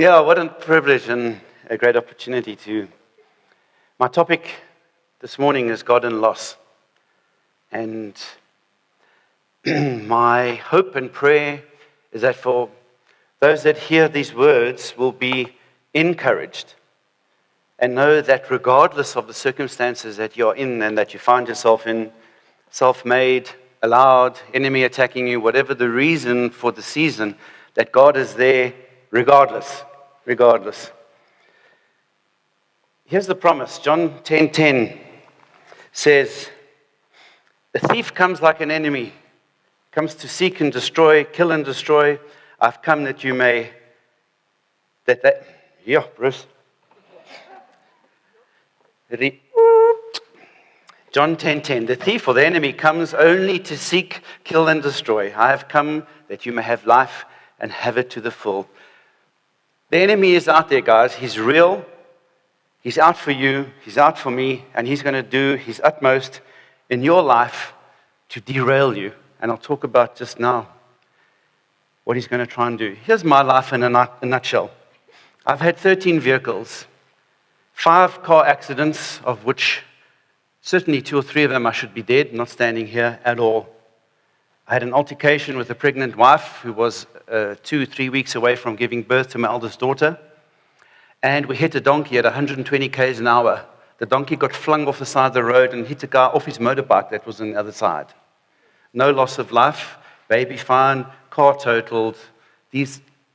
Yeah, what a privilege and a great opportunity to. My topic this morning is God and loss. And my hope and prayer is that for those that hear these words will be encouraged and know that regardless of the circumstances that you're in and that you find yourself in, self-made, allowed, enemy attacking you, whatever the reason for the season, that God is there regardless. Here's the promise. John 10:10 says, "The thief comes like an enemy, comes to seek and destroy, kill and destroy. I've come that you may..." Yeah, Bruce. John 10:10, "The thief or the enemy comes only to seek, kill and destroy. I have come that you may have life and have it to the full." The enemy is out there, guys. He's real. He's out for you. He's out for me. And he's going to do his utmost in your life to derail you. And I'll talk about just now what he's going to try and do. Here's my life in a nutshell. I've had 13 vehicles, 5 car accidents, of which certainly 2 or 3 of them I should be dead, not standing here at all. I had an altercation with a pregnant wife who was 2-3 weeks away from giving birth to my eldest daughter. And we hit a donkey at 120 k's an hour. The donkey got flung off the side of the road and hit a guy off his motorbike that was on the other side. No loss of life, baby fine, car totaled. The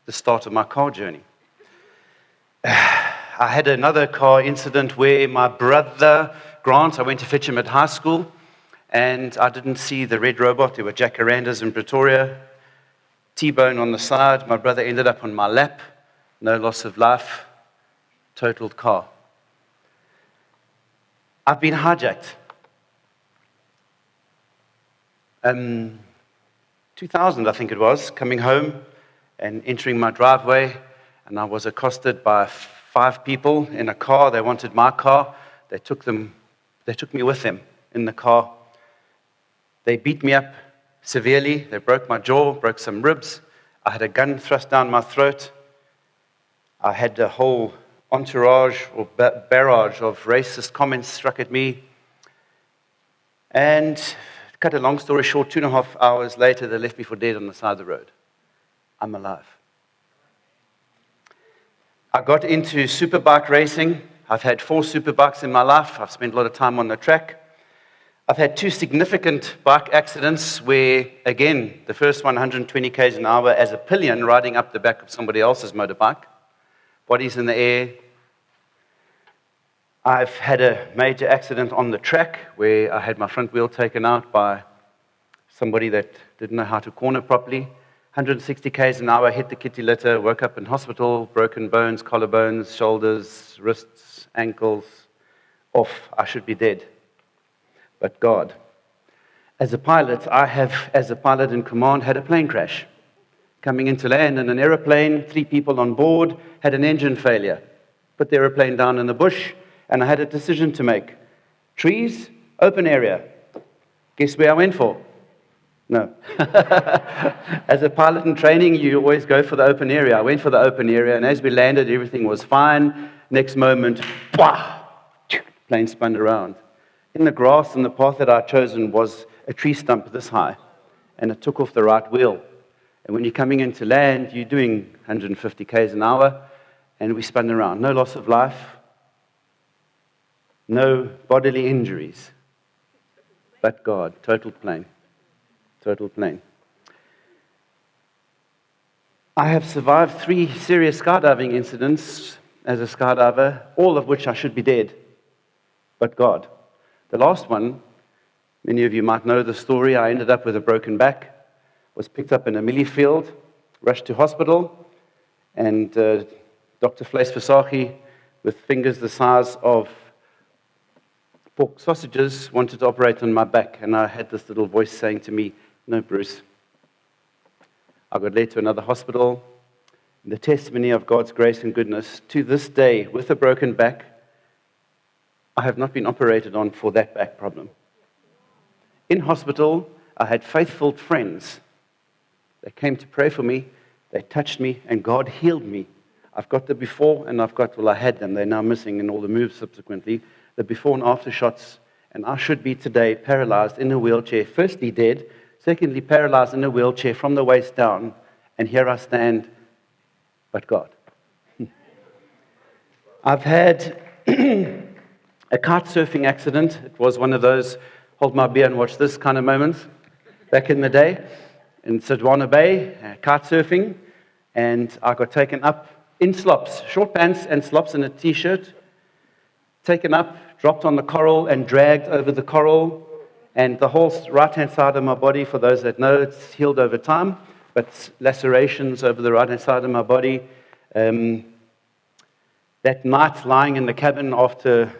start of my car journey. I had another car incident where my brother, Grant, I went to fetch him at high school, and I didn't see the red robot. There were jacarandas in Pretoria. T-bone on the side. My brother ended up on my lap. No loss of life. Totaled car. I've been hijacked. 2000, I think it was, coming home and entering my driveway, and I was accosted by 5 people in a car. They wanted my car. They took me with them in the car. They beat me up severely. They broke my jaw, broke some ribs. I had a gun thrust down my throat. I had a whole entourage or barrage of racist comments struck at me. And to cut a long story short, 2.5 hours later, they left me for dead on the side of the road. I'm alive. I got into superbike racing. I've had 4 superbikes in my life. I've spent a lot of time on the track. I've had 2 significant bike accidents where, again, the first one, 120 k's an hour as a pillion riding up the back of somebody else's motorbike. Bodies in the air. I've had a major accident on the track where I had my front wheel taken out by somebody that didn't know how to corner properly. 160 k's an hour, hit the kitty litter, woke up in hospital, broken bones, collarbones, shoulders, wrists, ankles, off. I should be dead. But God. As a pilot, I have, as a pilot in command, had a plane crash. Coming into land in an aeroplane, 3 people on board, had an engine failure. Put the aeroplane down in the bush, and I had a decision to make. Trees, open area. Guess where I went for? No. As a pilot in training, you always go for the open area. I went for the open area, and as we landed, everything was fine. Next moment, plane spun around. In the grass and the path that I'd chosen was a tree stump this high, and it took off the right wheel. And when you're coming into land, you're doing 150 k's an hour, and we spun around. No loss of life, no bodily injuries, but God, total plane. I have survived 3 serious skydiving incidents as a skydiver, all of which I should be dead, but God. The last one, many of you might know the story. I ended up with a broken back, was picked up in a millie field, rushed to hospital, and Dr. Vlees Versace, with fingers the size of pork sausages, wanted to operate on my back, and I had this little voice saying to me, "No, Bruce." I got led to another hospital. The testimony of God's grace and goodness, to this day, with a broken back, I have not been operated on for that back problem. In hospital, I had faithful friends. They came to pray for me, they touched me, and God healed me. I've got the before and I had them. They're now missing in all the moves subsequently. The before and after shots. And I should be today paralyzed in a wheelchair. Firstly, dead. Secondly, paralyzed in a wheelchair from the waist down. And here I stand, but God. I've had a kite surfing accident. It was one of those hold my beer and watch this kind of moments back in the day in Sodwana Bay, kite surfing. And I got taken up in slops, short pants and slops and a t-shirt, taken up, dropped on the coral and dragged over the coral, and the whole right-hand side of my body, for those that know, it's healed over time, but lacerations over the right-hand side of my body. That night, lying in the cabin after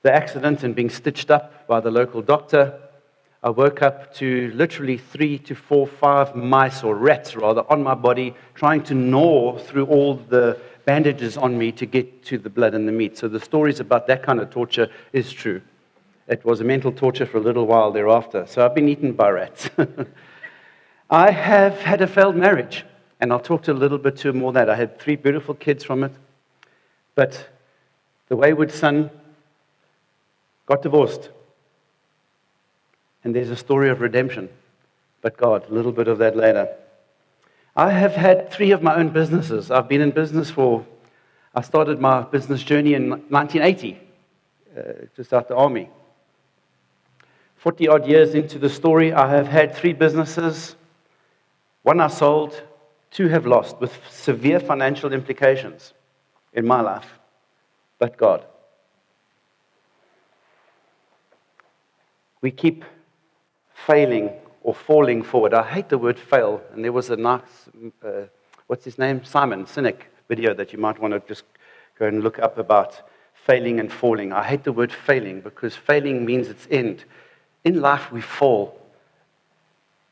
the accident and being stitched up by the local doctor, I woke up to literally 3 to 4, 5 mice, or rats rather, on my body, trying to gnaw through all the bandages on me to get to the blood and the meat. So the stories about that kind of torture is true. It was a mental torture for a little while thereafter. So I've been eaten by rats. I have had a failed marriage, and I'll talk to a little bit to more that. I had 3 beautiful kids from it, but the wayward son got divorced. And there's a story of redemption. But God, a little bit of that later. I have had 3 of my own businesses. I've been in business I started my business journey in 1980, just out the army. 40-odd years into the story, I have had 3 businesses. 1 I sold, 2 have lost, with severe financial implications in my life. But God. We keep failing or falling forward. I hate the word fail. And there was a nice, what's his name? Simon Sinek video that you might want to just go and look up about failing and falling. I hate the word failing because failing means it's end. In life, we fall.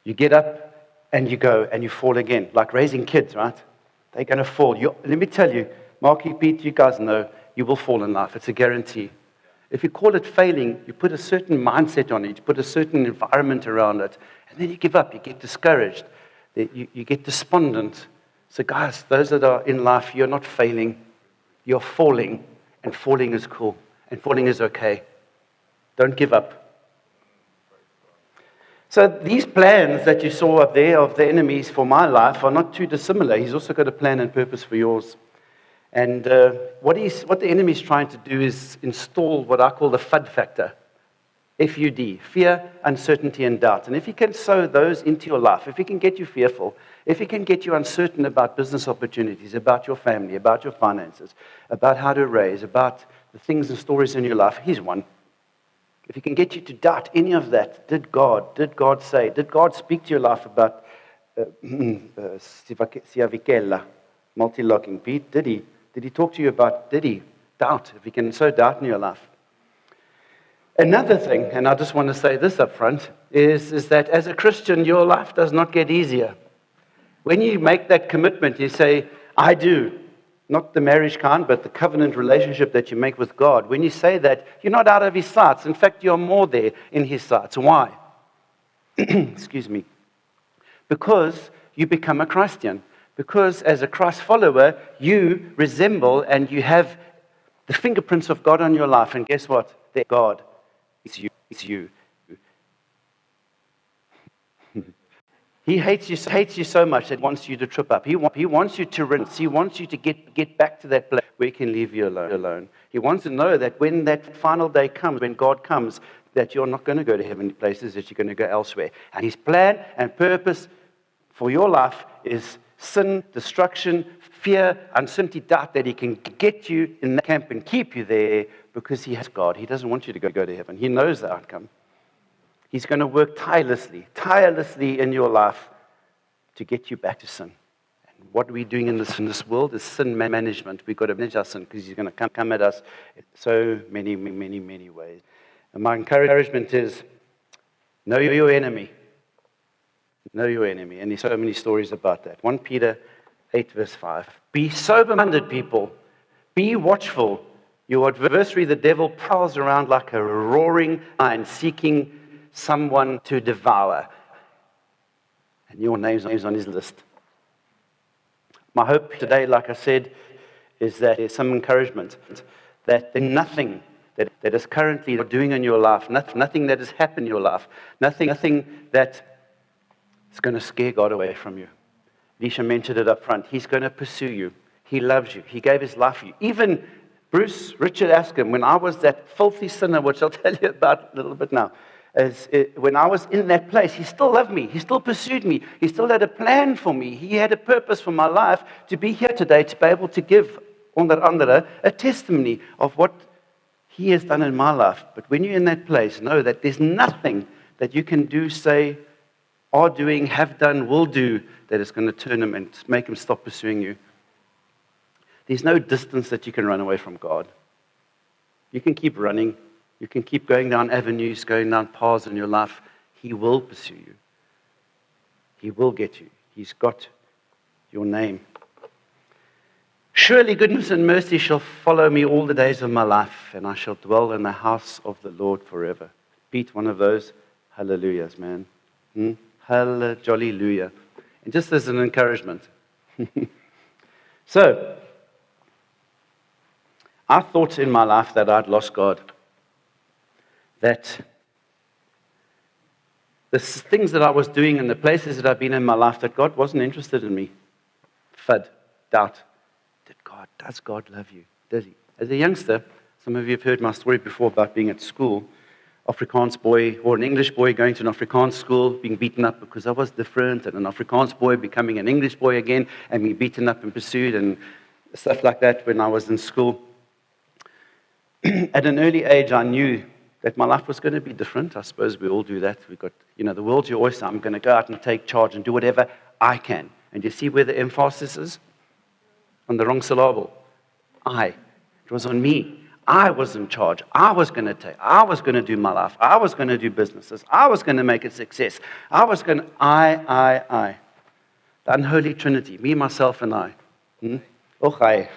You get up and you go and you fall again. Like raising kids, right? They're going to fall. Let me tell you, Marky, Pete, you guys know, you will fall in life. It's a guarantee. If you call it failing, you put a certain mindset on it, you put a certain environment around it, and then you give up, you get discouraged, you get despondent. So guys, those that are in life, you're not failing, you're falling, and falling is cool, and falling is okay. Don't give up. So these plans that you saw up there of the enemies for my life are not too dissimilar. He's also got a plan and purpose for yours. And what the enemy is trying to do is install what I call the FUD factor. F-U-D, fear, uncertainty, and doubt. And if he can sow those into your life, if he can get you fearful, if he can get you uncertain about business opportunities, about your family, about your finances, about how to raise, about the things and stories in your life, he's one. If he can get you to doubt any of that, did God say, did God speak to your life about Siavikela, multi-locking, Pete? Did he talk to you about, doubt, if he can sow doubt in your life? Another thing, and I just want to say this up front, is that as a Christian, your life does not get easier. When you make that commitment, you say, I do. Not the marriage kind, but the covenant relationship that you make with God. When you say that, you're not out of his sights. In fact, you're more there in his sights. Why? Excuse me. Because you become a Christian. Because as a Christ follower, you resemble and you have the fingerprints of God on your life. And guess what? That God is you. It's you. He hates you so much that he wants you to trip up. He wants you to rinse. He wants you to get back to that place where he can leave you alone. He wants to know that when that final day comes, when God comes, that you're not going to go to heavenly places, that you're going to go elsewhere. And his plan and purpose for your life is sin, destruction, fear, uncertainty, doubt, that he can get you in the camp and keep you there because he has God. He doesn't want you to go to heaven. He knows the outcome. He's going to work tirelessly in your life to get you back to sin. And what we're doing in this world is sin management. We've got to manage our sin because he's going to come at us in so many ways. And my encouragement is, know your enemy. Know your enemy. And there's so many stories about that. 1 Peter 8 verse 5. Be sober-minded, people. Be watchful. Your adversary, the devil, prowls around like a roaring lion seeking someone to devour. And your name's on his list. My hope today, like I said, is that there's some encouragement, that there's nothing that is currently doing in your life, nothing that has happened in your life, nothing that is going to scare God away from you. Lisha mentioned it up front. He's going to pursue you. He loves you. He gave his life for you. Even Richard Askham, when I was that filthy sinner, which I'll tell you about a little bit now, when I was in that place, he still loved me. He still pursued me. He still had a plan for me. He had a purpose for my life to be here today, to be able to give onder andere a testimony of what he has done in my life. But when you're in that place, know that there's nothing that you can do, say, are doing, have done, will do, that is going to turn him and make him stop pursuing you. There's no distance that you can run away from God. You can keep running. You can keep going down avenues, going down paths in your life. He will pursue you. He will get you. He's got your name. Surely goodness and mercy shall follow me all the days of my life, and I shall dwell in the house of the Lord forever. Repeat one of those hallelujahs, man. Hallelujah. And just as an encouragement. So, I thought in my life that I'd lost God. That the things that I was doing and the places that I've been in my life, that God wasn't interested in me. FUD, doubt. Does God love you? Does he? As a youngster, some of you have heard my story before about being at school, Afrikaans boy, or an English boy going to an Afrikaans school, being beaten up because I was different, and an Afrikaans boy becoming an English boy again, and being beaten up and pursued, and stuff like that when I was in school. At an early age, I knew that my life was going to be different. I suppose we all do that. We've got, the world's your oyster. I'm going to go out and take charge and do whatever I can. And you see where the emphasis is? On the wrong syllable. I. It was on me. I was in charge. I was going to do my life. I was going to do businesses. I was going to make a success. I. The unholy trinity. Me, myself, and I. Okay.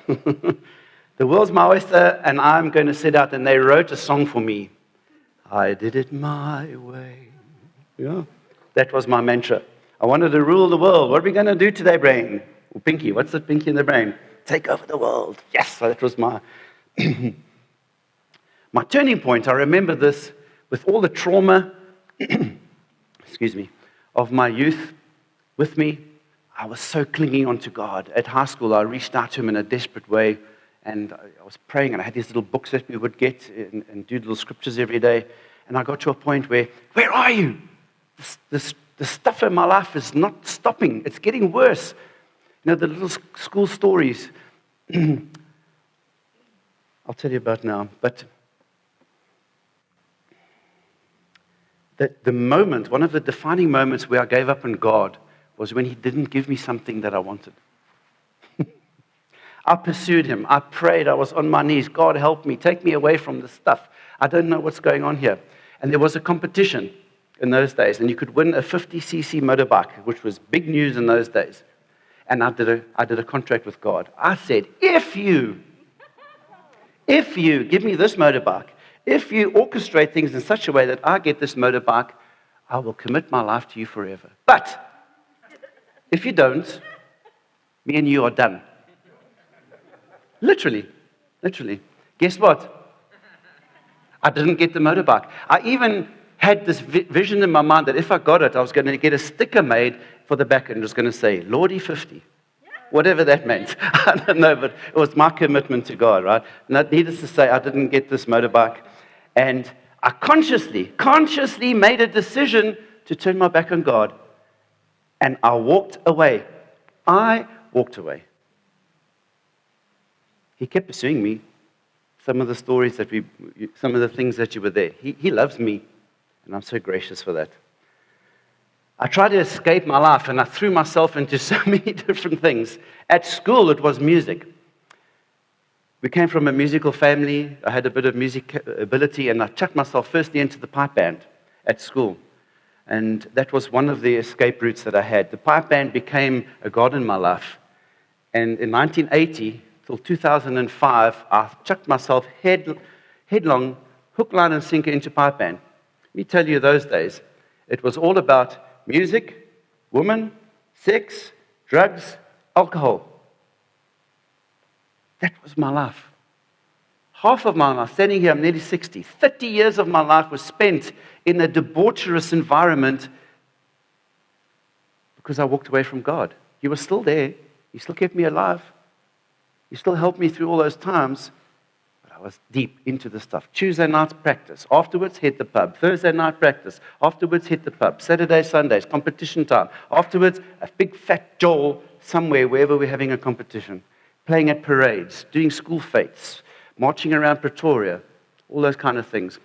The world's my oyster, and I'm going to sit out. And they wrote a song for me. I did it my way. Yeah. That was my mantra. I wanted to rule the world. What are we going to do today, brain? Or Pinky. What's the Pinky in the brain? Take over the world. Yes, that was my my turning point. I remember this with all the trauma, of my youth with me. I was so clinging onto God. At high school, I reached out to him in a desperate way, and I was praying, and I had these little books that we would get and do little scriptures every day. And I got to a point where are you? The stuff in my life is not stopping. It's getting worse. The little school stories I'll tell you about now. But the moment, one of the defining moments where I gave up on God was when he didn't give me something that I wanted. I pursued him. I prayed. I was on my knees. God, help me. Take me away from this stuff. I don't know what's going on here. And there was a competition in those days, and you could win a 50cc motorbike, which was big news in those days. And I did a contract with God. I said, if you give me this motorbike, if you orchestrate things in such a way that I get this motorbike, I will commit my life to you forever. But if you don't, me and you are done. Literally. Guess what? I didn't get the motorbike. I even had this vision in my mind that if I got it, I was going to get a sticker made for the back and it was going to say, Lordy 50. Whatever that meant. I don't know, but it was my commitment to God, right? Needless to say, I didn't get this motorbike. And I consciously made a decision to turn my back on God. And I walked away. He kept pursuing me. Some of the stories some of the things that you were there. He loves me. And I'm so gracious for that. I tried to escape my life, and I threw myself into so many different things. At school, it was music. We came from a musical family. I had a bit of music ability, and I chucked myself firstly into the pipe band at school. And that was one of the escape routes that I had. The pipe band became a god in my life. And in 1980 till 2005, I chucked myself headlong, hook, line, and sinker into pipe band. Let me tell you, those days, it was all about music, women, sex, drugs, alcohol. That was my life. Half of my life, standing here, I'm nearly 60. 30 years of my life was spent in a debaucherous environment because I walked away from God. He was still there. He still kept me alive. He still helped me through all those times. But I was deep into the stuff. Tuesday nights, practice. Afterwards, hit the pub. Thursday night, practice. Afterwards, hit the pub. Saturday, Sundays, competition time. Afterwards, a big fat Joel somewhere, wherever we're having a competition. Playing at parades, doing school fetes, marching around Pretoria, all those kind of things.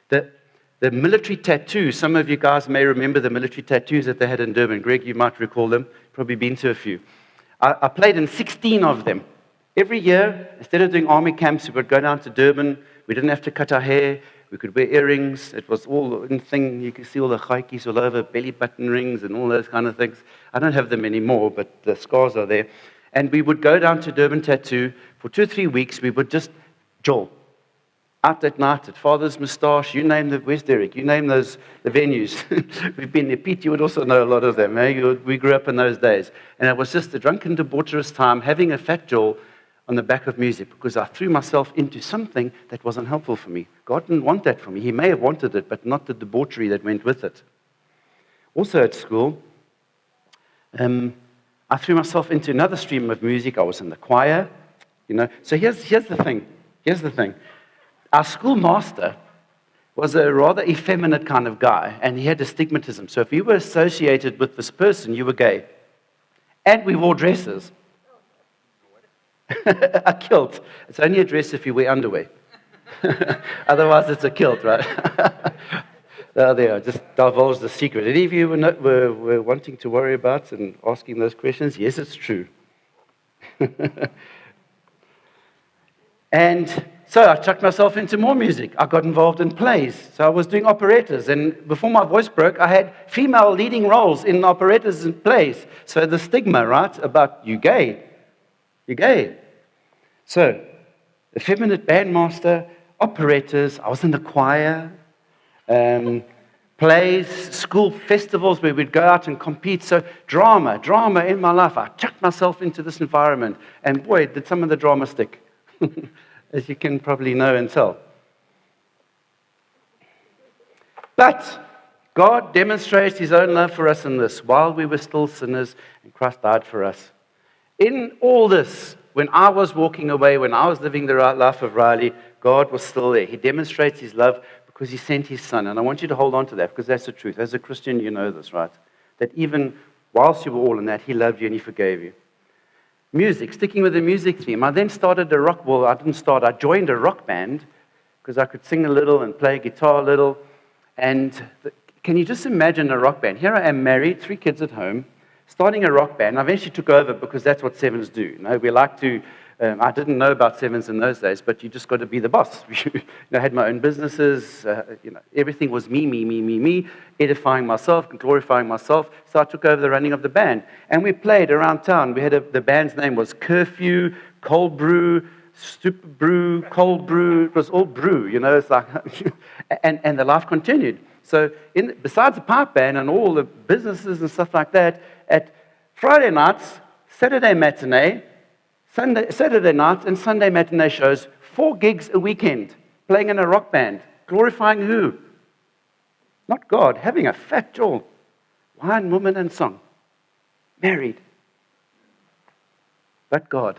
The military tattoos, some of you guys may remember the military tattoos that they had in Durban. Greg, you might recall them. Probably been to a few. I played in 16 of them. Every year, instead of doing army camps, we would go down to Durban. We didn't have to cut our hair. We could wear earrings. It was all in thing. You could see all the gaitjies all over, belly button rings and all those kind of things. I don't have them anymore, but the scars are there. And we would go down to Durban Tattoo. For 2 or 3 weeks, we would just Joel. Out at night, at Father's Moustache, you name the, where's Derek? You name the venues. We've been there. Pete, you would also know a lot of them. Eh? We grew up in those days. And it was just a drunken, debaucherous time, having a fat Joel on the back of music, because I threw myself into something that wasn't helpful for me. God didn't want that for me. He may have wanted it, but not the debauchery that went with it. Also at school, I threw myself into another stream of music. I was in the choir, So here's the thing. Here's the thing. Our schoolmaster was a rather effeminate kind of guy, and he had astigmatism. So if you were associated with this person, you were gay. And we wore dresses. A kilt. It's only a dress if you wear underwear. Otherwise, it's a kilt, right? There, I just divulged the secret. Any of you were wanting to worry about and asking those questions? Yes, it's true. And so I chucked myself into more music. I got involved in plays. So I was doing operettas. And before my voice broke, I had female leading roles in operettas and plays. So the stigma, right, about you gay. You're gay. So, effeminate bandmaster, operettas. I was in the choir. Plays, school festivals where we'd go out and compete. So drama in my life. I chucked myself into this environment. And boy, did some of the drama stick. As you can probably know and tell. But God demonstrates His own love for us in this. While we were still sinners, and Christ died for us. In all this, when I was walking away, when I was living the right life of Riley, God was still there. He demonstrates His love because He sent His Son. And I want you to hold on to that, because that's the truth. As a Christian, you know this, right? That even whilst you were all in that, He loved you and He forgave you. Music, sticking with the music theme. I then started I joined a rock band because I could sing a little and play guitar a little. And can you just imagine a rock band? Here I am married, 3 kids at home, starting a rock band. I eventually took over because that's what sevens do. We like to, I didn't know about sevens in those days, but you just got to be the boss. I had my own businesses, everything was me, edifying myself, glorifying myself. So I took over the running of the band. And we played around town. We had the band's name was Curfew, Cold Brew, Super Brew, Cold Brew. It was all brew, it's like, and the life continued. So besides the pipe band and all the businesses and stuff like that, at Friday nights, Saturday matinee, Saturday night and Sunday matinee shows, 4 gigs a weekend, playing in a rock band, glorifying who? Not God, having a fat Joel, wine, woman, and song, married, but God.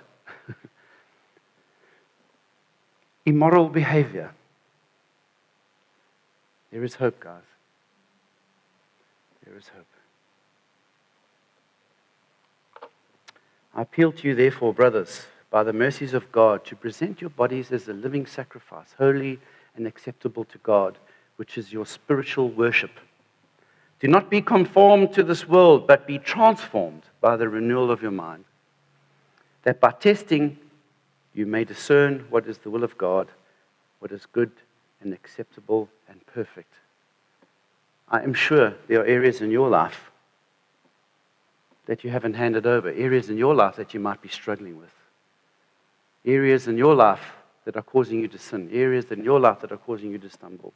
Immoral behavior. There is hope, guys. There is hope. I appeal to you, therefore, brothers, by the mercies of God, to present your bodies as a living sacrifice, holy and acceptable to God, which is your spiritual worship. Do not be conformed to this world, but be transformed by the renewal of your mind, that by testing you may discern what is the will of God, what is good and acceptable and perfect. I am sure there are areas in your life that you haven't handed over, areas in your life that you might be struggling with, areas in your life that are causing you to sin, areas in your life that are causing you to stumble.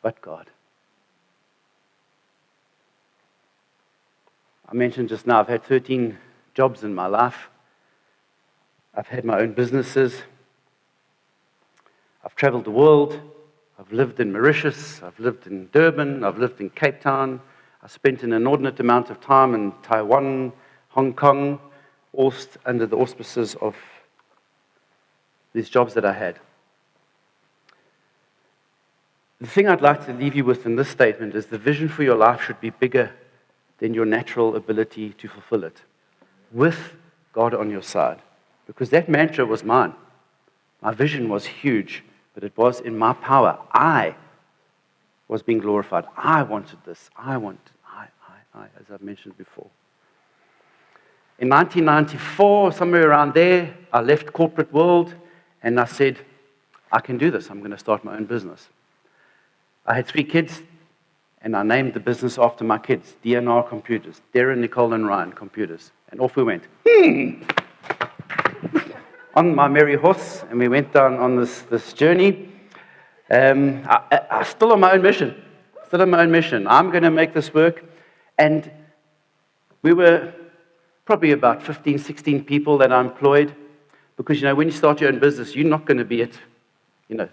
But God. I mentioned just now, I've had 13 jobs in my life. I've had my own businesses. I've traveled the world. I've lived in Mauritius. I've lived in Durban. I've lived in Cape Town. I spent an inordinate amount of time in Taiwan, Hong Kong, all under the auspices of these jobs that I had. The thing I'd like to leave you with in this statement is the vision for your life should be bigger than your natural ability to fulfill it, with God on your side. Because that mantra was mine. My vision was huge, but it was in my power. I was being glorified. I wanted this. I, as I've mentioned before. In 1994, somewhere around there, I left corporate world and I said, I can do this. I'm going to start my own business. I had 3 kids, and I named the business after my kids, DNR Computers, Darren, Nicole, and Ryan Computers. And off we went. On my merry horse, and we went down on this journey. I still on my own mission. I'm going to make this work. And we were probably about 15, 16 people that I employed. Because, when you start your own business, you're not going to be it.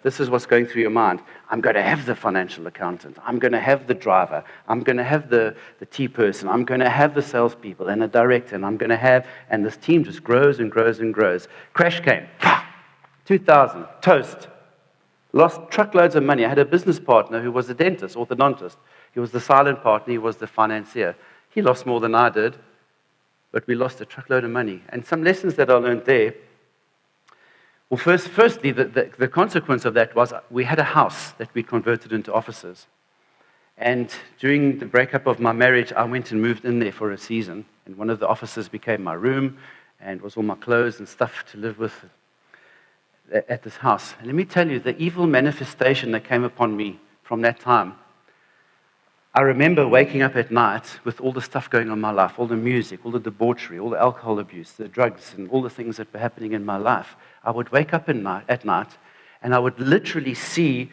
This is what's going through your mind. I'm going to have the financial accountant. I'm going to have the driver. I'm going to have the tea person. I'm going to have the salespeople and a director. And I'm going to have, and this team just grows and grows and grows. Crash came. 2000. Toast. Lost truckloads of money. I had a business partner who was a dentist, orthodontist. He was the silent partner. He was the financier. He lost more than I did, but we lost a truckload of money. And some lessons that I learned there. Well, firstly, the consequence of that was we had a house that we converted into offices. And during the breakup of my marriage, I went and moved in there for a season. And one of the offices became my room and was all my clothes and stuff to live with at this house. And let me tell you, the evil manifestation that came upon me from that time, I remember waking up at night with all the stuff going on in my life, all the music, all the debauchery, all the alcohol abuse, the drugs, and all the things that were happening in my life. I would wake up at night, and I would literally see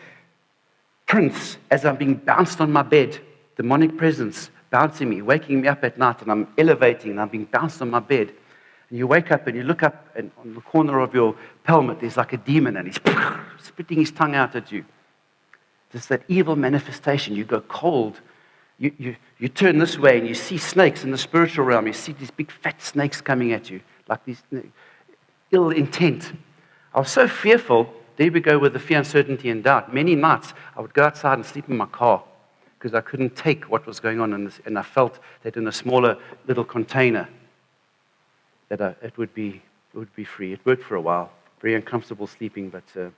prints as I'm being bounced on my bed, demonic presence bouncing me, waking me up at night, and I'm elevating, and I'm being bounced on my bed. And you wake up, and you look up, and on the corner of your helmet, there's like a demon, and he's spitting his tongue out at you. There's that evil manifestation. You go cold. You turn this way and you see snakes in the spiritual realm. You see these big fat snakes coming at you, like these ill intent. I was so fearful. There we go with the fear, uncertainty, and doubt. Many nights I would go outside and sleep in my car because I couldn't take what was going on, and I felt that in a smaller little container that it would be free. It worked for a while. Very uncomfortable sleeping, but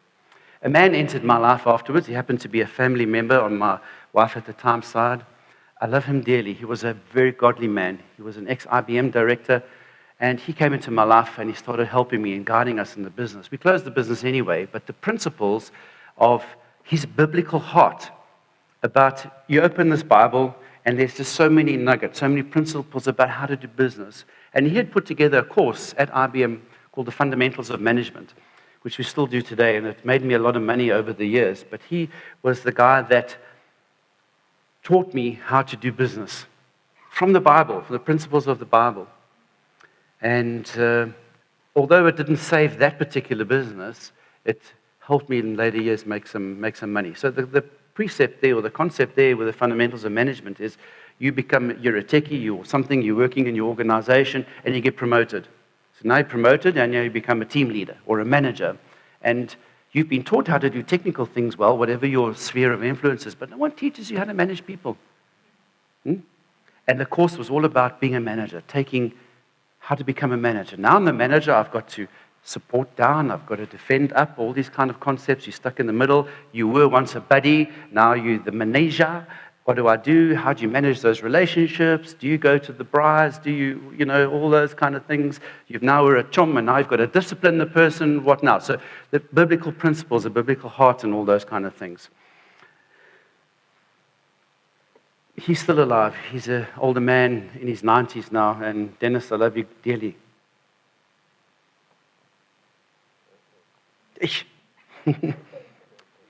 a man entered my life afterwards. He happened to be a family member on my wife at the time's side. I love him dearly. He was a very godly man. He was an ex-IBM director, and he came into my life and he started helping me and guiding us in the business. We closed the business anyway, but the principles of his biblical heart about, you open this Bible and there's just so many nuggets, so many principles about how to do business. And he had put together a course at IBM called The Fundamentals of Management, which we still do today, and it made me a lot of money over the years. But he was the guy that taught me how to do business from the Bible, from the principles of the Bible. And although it didn't save that particular business, it helped me in later years make some money. So the precept there, or the concept there with the fundamentals of management is you're a techie, you're something, you're working in your organization, and you get promoted. So now you're promoted, and now you become a team leader or a manager. And you've been taught how to do technical things well, whatever your sphere of influence is, but no one teaches you how to manage people. And the course was all about being a manager, taking how to become a manager. Now I'm the manager, I've got to support down, I've got to defend up, all these kind of concepts. You're stuck in the middle. You were once a buddy, now you're the manager. What do I do? How do you manage those relationships? Do you go to the brides? Do you, all those kind of things? You've now were a chum, and now you've got to discipline the person. What now? So the biblical principles, the biblical heart, and all those kind of things. He's still alive. He's an older man in his 90s now. And Dennis, I love you dearly.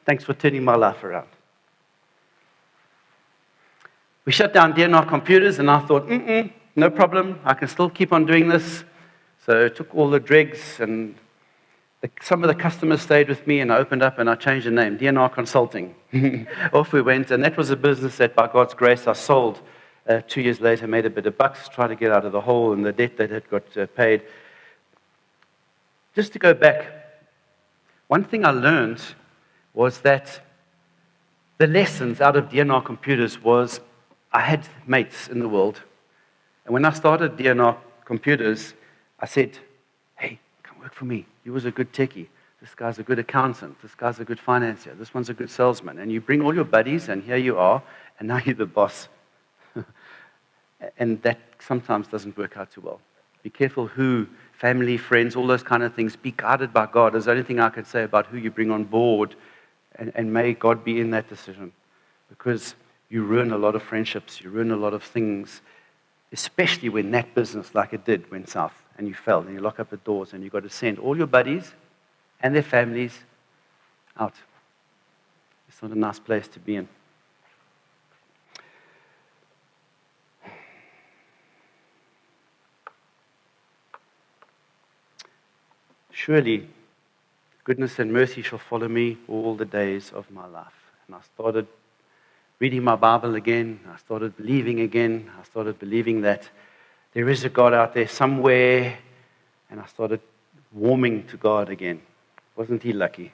Thanks for turning my life around. We shut down DNR Computers, and I thought, no problem. I can still keep on doing this. So I took all the dregs, and some of the customers stayed with me, and I opened up and I changed the name, DNR Consulting. Off we went, and that was a business that by God's grace I sold 2 years later, made a bit of bucks, tried to get out of the hole and the debt that had got paid. Just to go back, one thing I learned was that the lessons out of DNR Computers was I had mates in the world. And when I started DNR Computers, I said, hey, come work for me. You was a good techie. This guy's a good accountant. This guy's a good financier. This one's a good salesman. And you bring all your buddies, and here you are, and now you're the boss. And that sometimes doesn't work out too well. Be careful who, family, friends, all those kind of things. Be guided by God. Is the only thing I can say about who you bring on board. And may God be in that decision. Because you ruin a lot of friendships. You ruin a lot of things. Especially when that business, like it did, went south. And you fell. And you lock up the doors. And you've got to send all your buddies and their families out. It's not a nice place to be in. Surely, goodness and mercy shall follow me all the days of my life. And I started reading my Bible again. I started believing again. I started believing that there is a God out there somewhere. And I started warming to God again. Wasn't he lucky?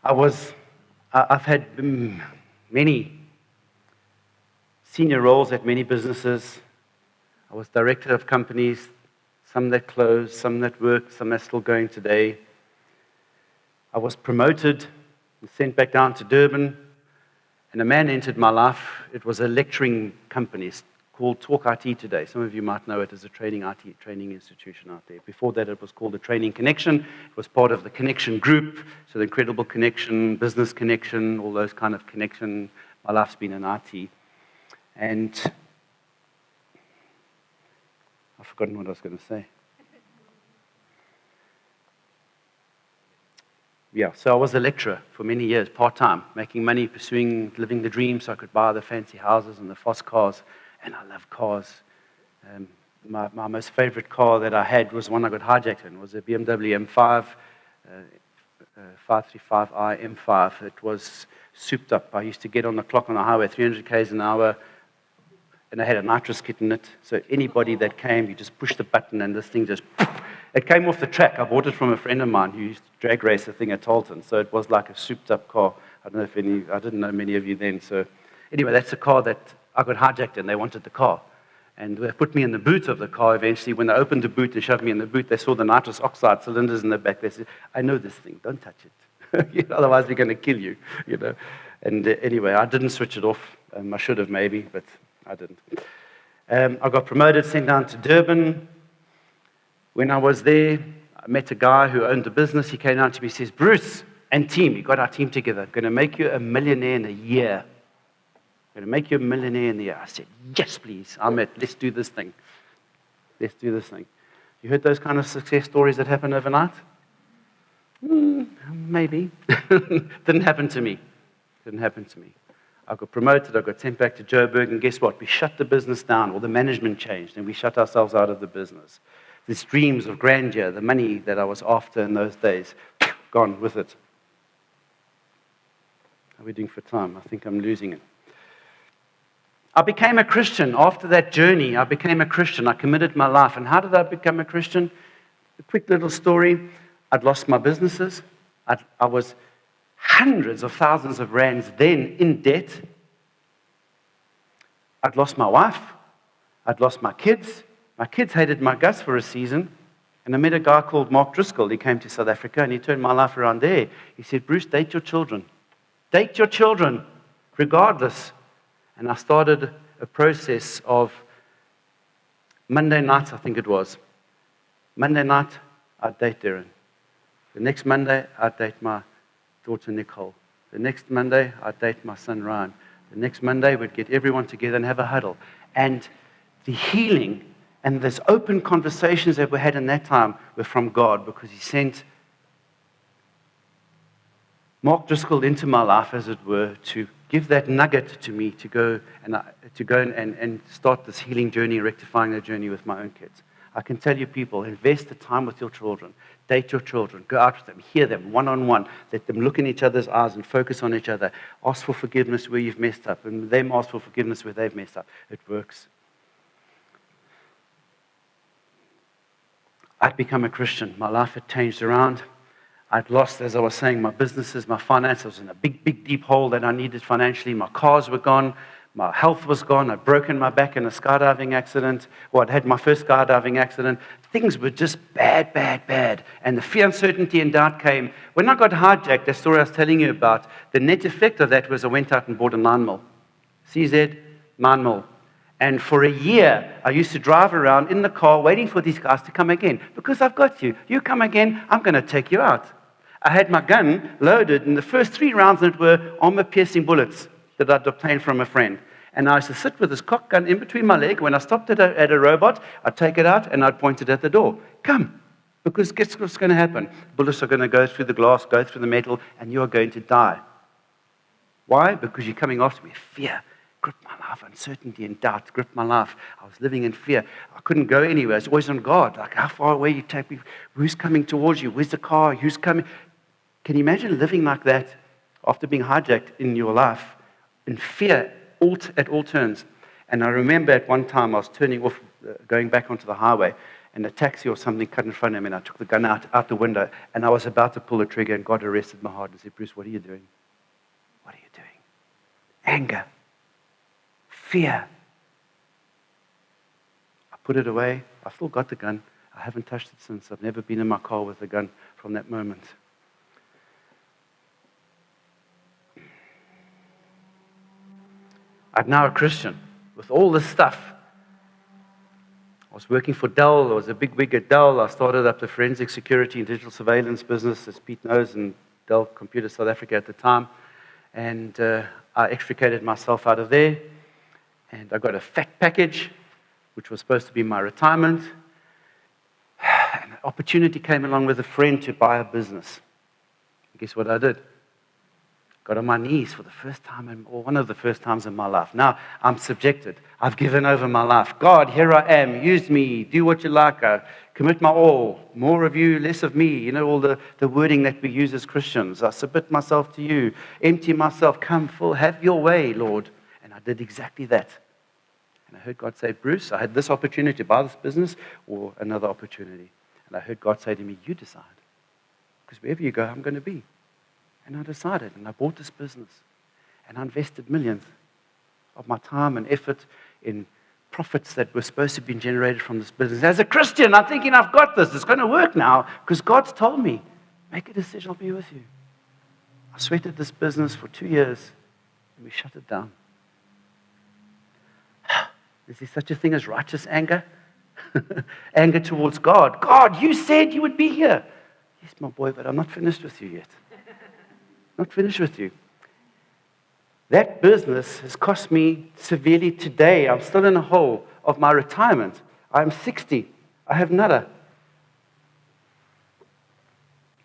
I've had many senior roles at many businesses. I was director of companies, some that closed, some that worked, some that are still going today. I was promoted and sent back down to Durban, and a man entered my life. It was a lecturing company called Talk IT today. Some of you might know it as a training IT training institution out there. Before that, it was called the Training Connection. It was part of the Connection Group, so the Incredible Connection, Business Connection, all those kind of connection. My life's been in IT. And I've forgotten what I was going to say. Yeah, so I was a lecturer for many years, part-time, making money, pursuing, living the dream so I could buy the fancy houses and the fast cars. And I love cars. My most favorite car that I had was one I got hijacked in. It was a Bmw M5, 535i M5. It was souped up. I used to get on the clock on the highway, 300 k's an hour, and I had a nitrous kit in it. So anybody that came, you just push the button and this thing just, it came off the track. I bought it from a friend of mine who used to drag race the thing at Talton. So it was like a souped up car. I didn't know many of you then. So anyway, that's a car that I got hijacked and they wanted the car. And they put me in the boot of the car eventually. When they opened the boot and shoved me in the boot, they saw the nitrous oxide cylinders in the back. They said, I know this thing, don't touch it. Otherwise we're going to kill you, And anyway, I didn't switch it off. I should have maybe, but I didn't. I got promoted, sent down to Durban. When I was there, I met a guy who owned a business. He came down to me and says, Bruce and team, we got our team together. Going to make you a millionaire in a year. Going to make you a millionaire in a year. I said, yes, please. Let's do this thing. Let's do this thing. You heard those kind of success stories that happen overnight? Maybe. Didn't happen to me. Didn't happen to me. I got promoted, I got sent back to Joburg, and guess what? We shut the business down, or the management changed, and we shut ourselves out of the business. These dreams of grandeur, the money that I was after in those days, gone with it. How are we doing for time? I think I'm losing it. I became a Christian. After that journey, I became a Christian. I committed my life. And how did I become a Christian? A quick little story. I'd lost my businesses. I was hundreds of thousands of rands then in debt. I'd lost my wife. I'd lost my kids. My kids hated my guts for a season. And I met a guy called Mark Driscoll. He came to South Africa and he turned my life around there. He said, Bruce, date your children. Date your children, regardless. And I started a process of Monday nights, I think it was. Monday night, I'd date Darren. The next Monday, I'd date my daughter Nicole. The next Monday, I'd date my son Ryan. The next Monday, we'd get everyone together and have a huddle. And the healing and those open conversations that we had in that time were from God, because He sent Mark Driscoll into my life, as it were, to give that nugget to me to go and start this healing journey, rectifying the journey with my own kids. I can tell you, people, invest the time with your children. Date your children. Go out with them. Hear them one-on-one. Let them look in each other's eyes and focus on each other. Ask for forgiveness where you've messed up, and them ask for forgiveness where they've messed up. It works. I'd become a Christian. My life had changed around. I'd lost, as I was saying, my businesses, my finances. I was in a big, big, deep hole that I needed financially. My cars were gone. My health was gone. I'd broken my back in a skydiving accident. Well, I'd had my first skydiving accident. Things were just bad, bad, bad. And the fear, uncertainty, and doubt came. When I got hijacked, that story I was telling you about, the net effect of that was I went out and bought a 9mm. CZ 9mm. And for a year, I used to drive around in the car waiting for these guys to come again. Because I've got you. You come again, I'm going to take you out. I had my gun loaded, and the first 3 rounds in it were armor-piercing bullets that I'd obtained from a friend. And I used to sit with this cock gun in between my leg. When I stopped at a robot, I'd take it out and I'd point it at the door. Come, because guess what's going to happen? Bullets are going to go through the glass, go through the metal, and you are going to die. Why? Because you're coming after me. Fear gripped my life. Uncertainty and doubt gripped my life. I was living in fear. I couldn't go anywhere. I was always on guard. Like, how far away you take me? Who's coming towards you? Where's the car? Who's coming? Can you imagine living like that after being hijacked in your life? In fear at all turns. And I remember at one time I was turning off, going back onto the highway, and a taxi or something cut in front of me, and I took the gun out the window, and I was about to pull the trigger, and God arrested my heart and said, Bruce, what are you doing? What are you doing? Anger. Fear. I put it away. I still got the gun. I haven't touched it since. I've never been in my car with a gun from that moment. I'm now a Christian with all this stuff. I was working for Dell. I was a big wig at Dell. I started up the forensic security and digital surveillance business, as Pete knows, in Dell Computer South Africa at the time. And I extricated myself out of there. And I got a fat package, which was supposed to be my retirement. And an opportunity came along with a friend to buy a business. And guess what I did? Got on my knees for the first time, or one of the first times in my life. Now, I'm subjected. I've given over my life. God, here I am. Use me. Do what you like. I commit my all. More of you, less of me. You know, all the wording that we use as Christians. I submit myself to you. Empty myself. Come full. Have your way, Lord. And I did exactly that. And I heard God say, Bruce, I had this opportunity to buy this business or another opportunity. And I heard God say to me, you decide. Because wherever you go, I'm going to be. And I decided, and I bought this business, and I invested millions of my time and effort in profits that were supposed to be generated from this business. As a Christian, I'm thinking, I've got this. It's going to work now, because God's told me, make a decision, I'll be with you. I sweated this business for 2 years, and we shut it down. Is there such a thing as righteous anger? Anger towards God. God, you said you would be here. Yes, my boy, but I'm not finished with you yet. Not finished with you. That business has cost me severely today. I'm still in a hole of my retirement. I'm 60. I have nada.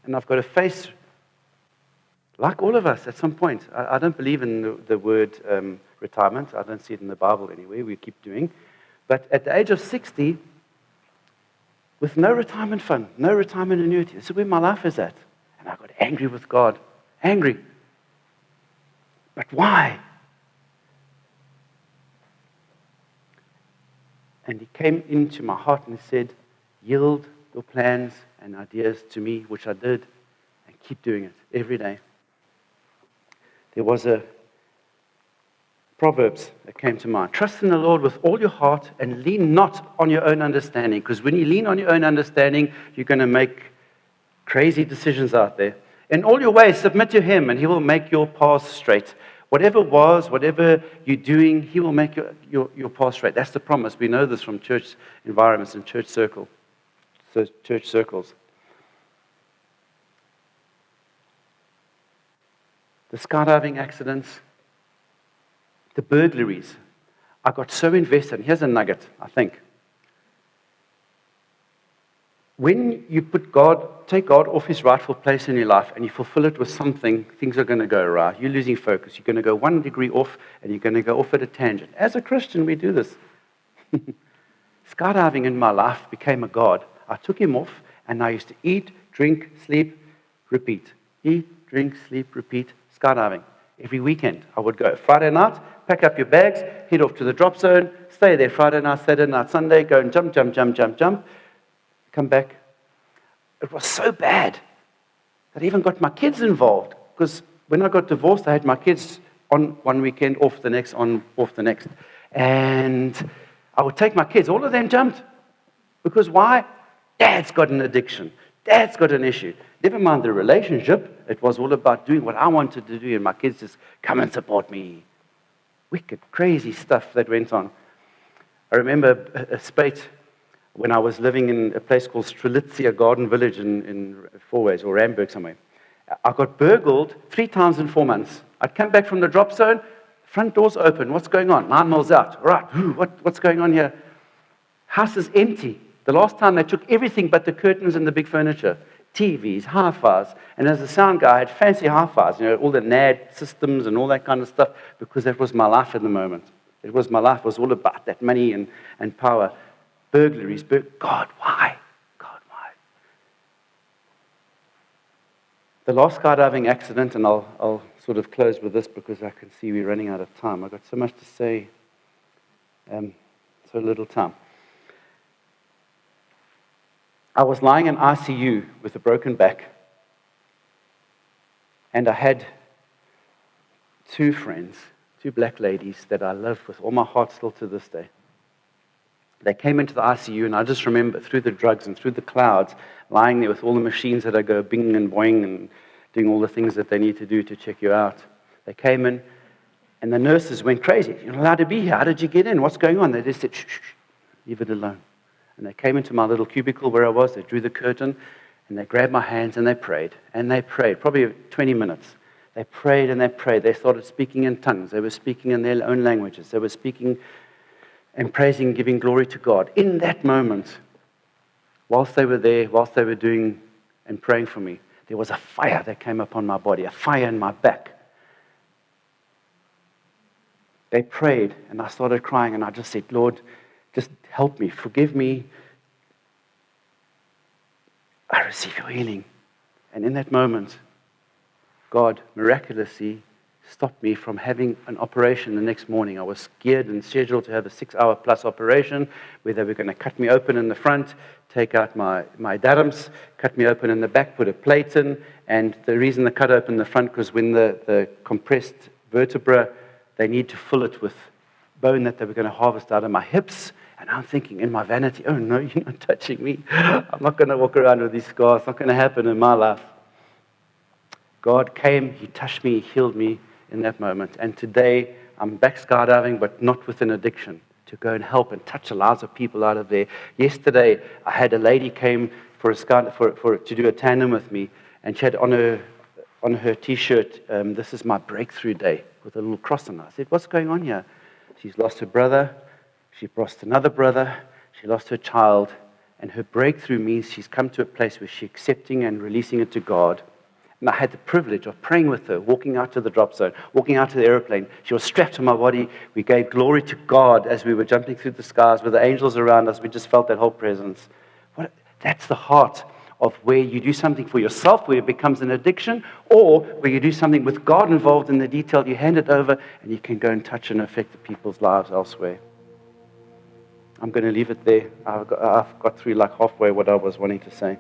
And I've got to face, like all of us at some point. I don't believe in the word retirement. I don't see it in the Bible anyway. We keep doing. But at the age of 60, with no retirement fund, no retirement annuity, this is where my life is at. And I got angry with God. Angry. But why? And he came into my heart and he said, yield your plans and ideas to me, which I did, and keep doing it every day. There was a Proverbs that came to mind. Trust in the Lord with all your heart and lean not on your own understanding. Because when you lean on your own understanding, you're going to make crazy decisions out there. In all your ways, submit to Him, and He will make your path straight. Whatever you're doing, He will make your path straight. That's the promise. We know this from church environments and church circles. The skydiving accidents, the burglaries. I got so invested. And here's a nugget, I think. when you take God off his rightful place in your life and you fulfill it with something, things are going to go right. You're losing focus. You're going to go 1 degree off and you're going to go off at a tangent. As a Christian, we do this. Skydiving in my life became a God. I took him off and I used to eat, drink, sleep, repeat. Eat, drink, sleep, repeat, skydiving. Every weekend I would go. Friday night, pack up your bags, head off to the drop zone, stay there Friday night, Saturday night, Sunday, go and jump, come back. It was so bad that I even got my kids involved, because when I got divorced, I had my kids on one weekend, off the next, off the next. And I would take my kids, all of them jumped. Because why? Dad's got an addiction. Dad's got an issue. Never mind the relationship. It was all about doing what I wanted to do, and my kids just come and support me. Wicked, crazy stuff that went on. I remember a spate when I was living in a place called Strelitzia Garden Village in Fourways or Ramburg somewhere. I got burgled 3 times in 4 months. I'd come back from the drop zone, front doors open. What's going on? 9 miles out. Right, what's going on here? House is empty. The last time they took everything but the curtains and the big furniture. TVs, hi-fis. And as a sound guy, I had fancy hi-fis, all the NAD systems and all that kind of stuff, because that was my life at the moment. It was my life. It was all about that money and power. Burglaries. God, why? God, why? The last skydiving accident, and I'll sort of close with this because I can see we're running out of time. I've got so much to say, so little time. I was lying in ICU with a broken back, and I had 2 friends, 2 black ladies that I love with all my heart still to this day. They came into the ICU, and I just remember through the drugs and through the clouds, lying there with all the machines that I go bing and boing and doing all the things that they need to do to check you out. They came in, and the nurses went crazy. You're not allowed to be here. How did you get in? What's going on? They just said, shh, leave it alone. And they came into my little cubicle where I was. They drew the curtain, and they grabbed my hands, and they prayed. And they prayed, probably 20 minutes. They prayed and they prayed. They started speaking in tongues. They were speaking in their own languages. They were speaking and praising, giving glory to God. In that moment, whilst they were there, whilst they were doing and praying for me, there was a fire that came upon my body, a fire in my back. They prayed, and I started crying, and I just said, Lord, just help me, forgive me. I receive your healing. And in that moment, God miraculously stopped me from having an operation the next morning. I was geared and scheduled to have a 6-hour plus operation where they were going to cut me open in the front, take out my darums, cut me open in the back, put a plate in. And the reason they cut open the front, because when the compressed vertebra, they need to fill it with bone that they were going to harvest out of my hips. And I'm thinking in my vanity, oh no, you're not touching me. I'm not going to walk around with these scars. It's not going to happen in my life. God came, He touched me, He healed me in that moment. And today, I'm back skydiving, but not with an addiction, to go and help and touch the lives of people out of there. Yesterday, I had a lady came to do a tandem with me, and she had on her T-shirt, this is my breakthrough day, with a little cross on it. I said, what's going on here? She's lost her brother, she lost another brother, she lost her child, and her breakthrough means she's come to a place where she's accepting and releasing it to God. And I had the privilege of praying with her, walking out to the drop zone, walking out to the airplane. She was strapped to my body. We gave glory to God as we were jumping through the skies with the angels around us. We just felt that whole presence. That's the heart of where you do something for yourself, where it becomes an addiction, or where you do something with God involved in the detail. You hand it over, and you can go and touch and affect the people's lives elsewhere. I'm going to leave it there. I've got through like halfway what I was wanting to say.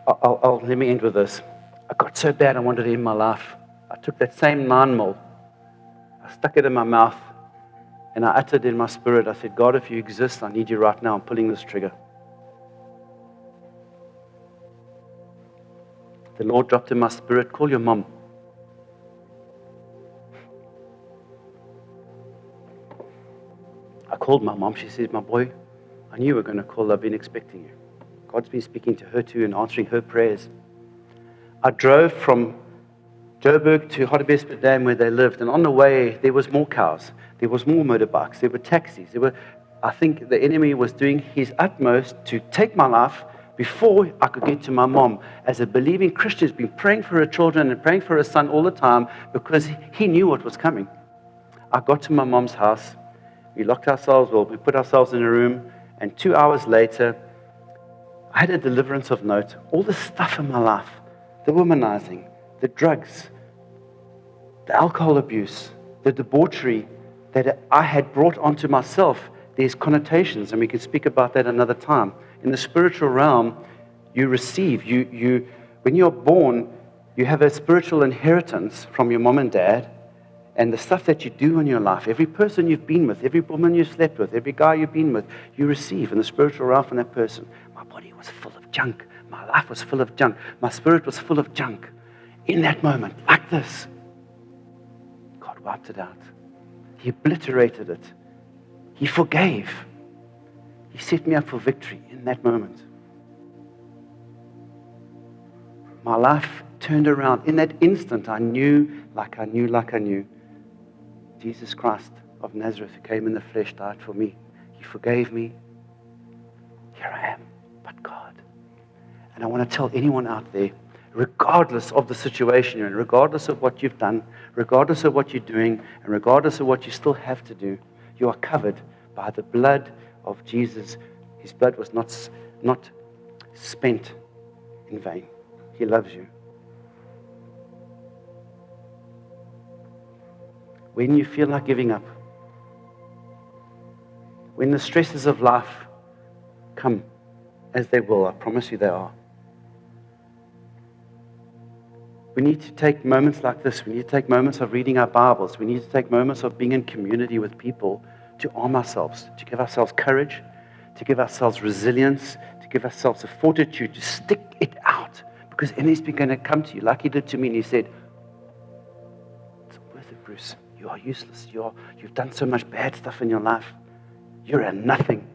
Let me end with this. I got so bad I wanted to end my life. I took that same 9mm, I stuck it in my mouth, and I uttered in my spirit, I said, God, if you exist, I need you right now. I'm pulling this trigger. The Lord dropped in my spirit, call your mom. I called my mom. She said, my boy, I knew you were going to call. I've been expecting you. God's been speaking to her too and answering her prayers. I drove from Joburg to Hartbeespoort Dam where they lived, and on the way there was more cows, there was more motorbikes, there were taxis, there were I think the enemy was doing his utmost to take my life before I could get to my mom. As a believing Christian, he's been praying for her children and praying for her son all the time because he knew what was coming. I got to my mom's house. We locked ourselves, we put ourselves in a room, and 2 hours later, I had a deliverance of note. All the stuff in my life, the womanizing, the drugs, the alcohol abuse, the debauchery that I had brought onto myself, there's connotations, and we can speak about that another time. In the spiritual realm, you receive. When you're born, you have a spiritual inheritance from your mom and dad, and the stuff that you do in your life, every person you've been with, every woman you've slept with, every guy you've been with, you receive in the spiritual realm from that person. My body was full of junk. My life was full of junk. My spirit was full of junk. In that moment, like this, God wiped it out. He obliterated it. He forgave. He set me up for victory in that moment. My life turned around. In that instant, I knew, like I knew, Jesus Christ of Nazareth, who came in the flesh, died for me. He forgave me. Here I am, but God. And I want to tell anyone out there, regardless of the situation you're in, regardless of what you've done, regardless of what you're doing, and regardless of what you still have to do, you are covered by the blood of Jesus. His blood was not spent in vain. He loves you. When you feel like giving up, when the stresses of life come, as they will, I promise you they are, we need to take moments like this. We need to take moments of reading our Bibles. We need to take moments of being in community with people to arm ourselves, to give ourselves courage, to give ourselves resilience, to give ourselves a fortitude to stick it out. Because enemies are going to come to you like he did to me, and he said, "It's worth it, Bruce. You are useless. You've done so much bad stuff in your life. You're a nothing."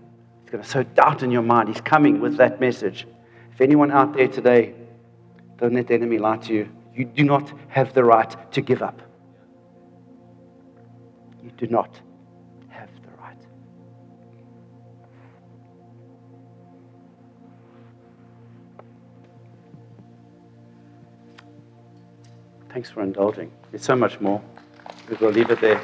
He's going to sow doubt in your mind. He's coming with that message. If anyone out there today, don't let the enemy lie to you. You do not have the right to give up. You do not have the right. Thanks for indulging. There's so much more. We'll leave it there.